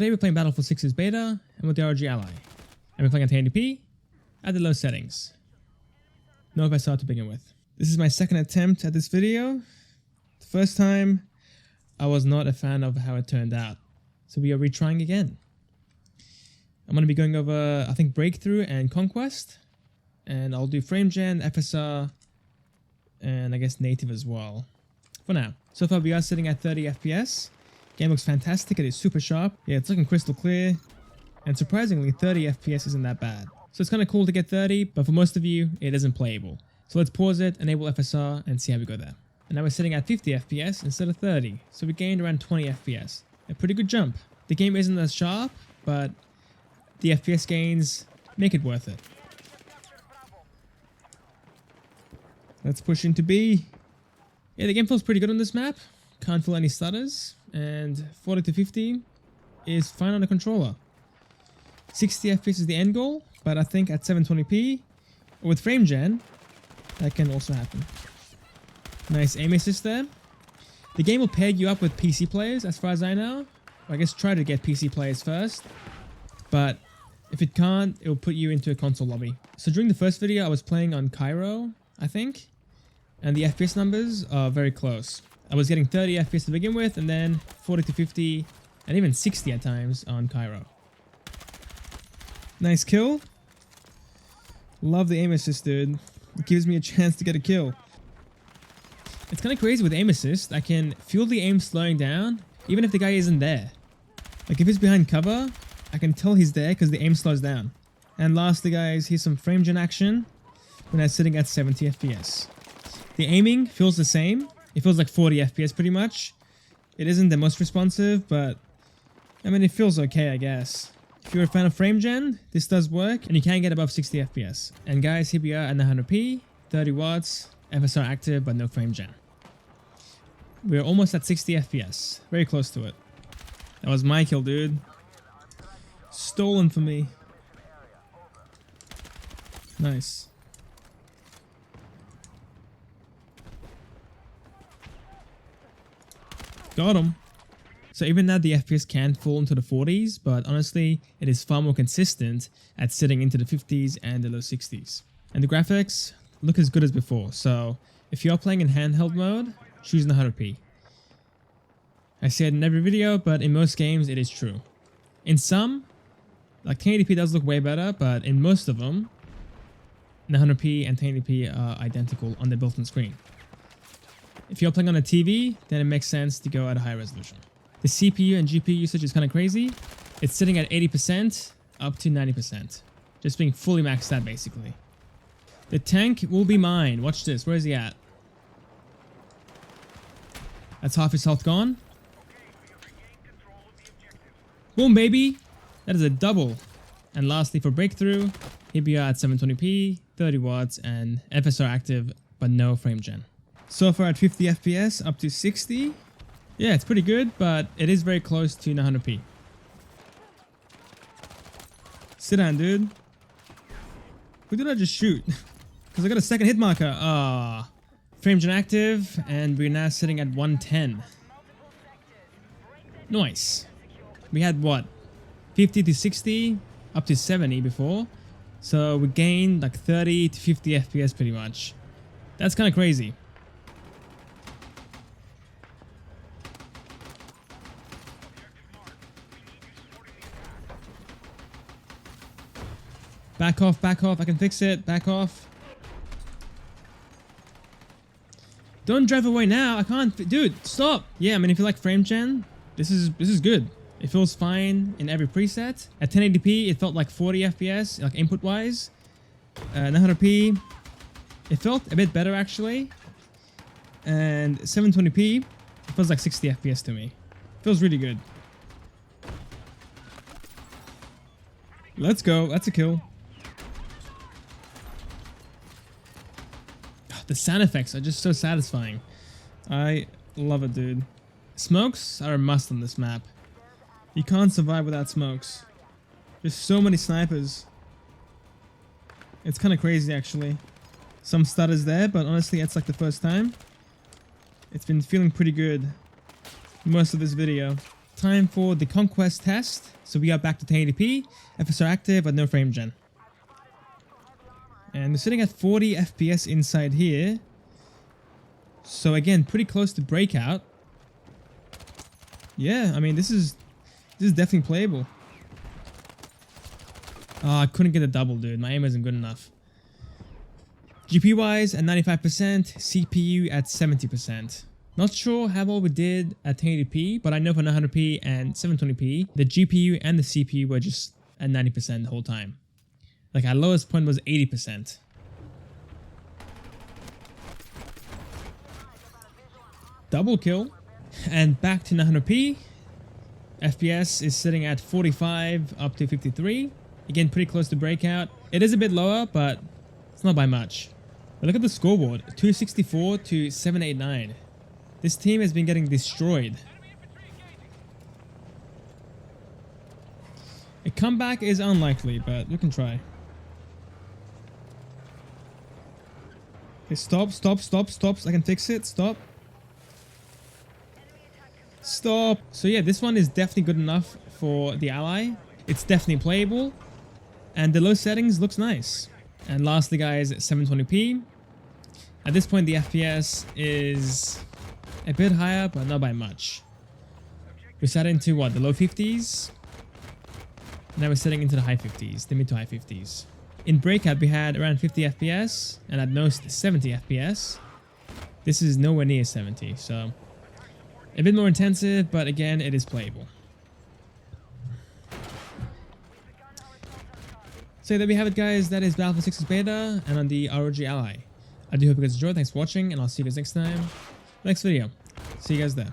today we're playing Battlefield 6's beta and with the ROG ally. And we're playing at 1080p at the low settings. No FSR to begin with. This is my second attempt at this video. The first time, I was not a fan of how it turned out. So we are retrying again. I'm going to be going over, I think, Breakthrough and Conquest. And I'll do frame gen, FSR, and I guess native as well. For now. So far we are sitting at 30 FPS. Game looks fantastic, it is super sharp. Yeah, it's looking crystal clear. And surprisingly, 30 FPS isn't that bad. So it's kind of cool to get 30, but for most of you, it isn't playable. So let's pause it, enable FSR, and see how we go there. And now we're sitting at 50 FPS instead of 30. So we gained around 20 FPS. A pretty good jump. The game isn't as sharp, but the FPS gains make it worth it. Let's push into B. Yeah, the game feels pretty good on this map. Can't feel any stutters. And 40 to 50 is fine on the controller. 60 FPS is the end goal, but I think at 720p or with frame gen, that can also happen. Nice aim assist there. The game will peg you up with PC players as far as I know. I guess try to get PC players first, but if it can't, it will put you into a console lobby. So during the first video, I was playing on Cairo, I think, and the FPS numbers are very close. I was getting 30 FPS to begin with, and then 40 to 50, and even 60 at times on Cairo. Nice kill. Love the aim assist, dude. It gives me a chance to get a kill. It's kind of crazy with aim assist. I can feel the aim slowing down, even if the guy isn't there. Like if he's behind cover, I can tell he's there because the aim slows down. And lastly, guys, here's some frame gen action when I'm sitting at 70 FPS. The aiming feels the same. It feels like 40 FPS pretty much. It isn't the most responsive, but I mean, it feels okay, I guess. If you're a fan of frame gen, this does work, and you can get above 60 FPS. And guys, here we are at 900p, 30 watts, FSR active, but no frame gen. We're almost at 60 FPS. Very close to it. That was my kill, dude. Stolen for me. Nice. Got him. So even now the FPS can fall into the 40s, but honestly, it is far more consistent at sitting into the 50s and the low 60s. And the graphics look as good as before, so if you are playing in handheld mode, choose 900p. I say it in every video, but in most games it is true. In some, like 1080p does look way better, but in most of them, 900p and 1080p are identical on the built-in screen. If you're playing on a TV, then it makes sense to go at a higher resolution. The CPU and GPU usage is kind of crazy. It's sitting at 80% up to 90%. Just being fully maxed out, basically. The tank will be mine. Watch this. Where is he at? That's half his health gone. Boom, baby. That is a double. And lastly, for Breakthrough, here we are at 720p, 30 watts, and FSR active, but no frame gen. So far at 50 FPS, up to 60. Yeah, it's pretty good, but it is very close to 900p. Sit down, dude. Who did I just shoot? Because I got a second hit marker. Ah. Frame gen active, and we're now sitting at 110. Nice. We had what? 50 to 60, up to 70 before. So we gained like 30 to 50 FPS pretty much. That's kind of crazy. Back off, I can fix it, back off. Don't drive away now, I can't, dude, stop. Yeah, I mean, if you like frame gen, this is good. It feels fine in every preset. At 1080p, it felt like 40 FPS, like input wise. 900p, it felt a bit better actually. And 720p, it feels like 60 FPS to me. It feels really good. Let's go, that's a kill. The sound effects are just so satisfying. I love it, dude. Smokes are a must on this map. You can't survive without smokes. There's so many snipers. It's kind of crazy, actually. Some stutters there, but honestly, it's like the first time. It's been feeling pretty good most of this video. time for the Conquest test. So we are back to 1080p, FSR active, but no frame gen. And we're sitting at 40 FPS inside here. So again, pretty close to breakout. Yeah, I mean, this is definitely playable. Oh, I couldn't get a double, dude. My aim isn't good enough. GPU wise at 95%, CPU at 70%. Not sure how well we did at 1080p, but I know for 900p and 720p, the GPU and the CPU were just at 90% the whole time. Like our lowest point was 80%. Double kill. And back to 900p. FPS is sitting at 45 up to 53. Again, pretty close to breakout. It is a bit lower, but it's not by much. But look at the scoreboard, 264 to 789. This team has been getting destroyed. A comeback is unlikely, but we can try. Okay, stop. I can fix it. Stop. So yeah, this one is definitely good enough for the ally. It's definitely playable. And the low settings looks nice. And lastly, guys, 720p. At this point, the FPS is a bit higher, but not by much. We're setting into what, the low 50s? Now we're setting into the high 50s, the mid to high 50s. In breakout, we had around 50 FPS, and at most 70 FPS. This is nowhere near 70, so a bit more intensive, but again, it is playable. So there we have it, guys. That is Battlefield 6's beta and on the ROG Ally. I do hope you guys enjoyed. Thanks for watching, and I'll see you guys next time. Next video. See you guys there.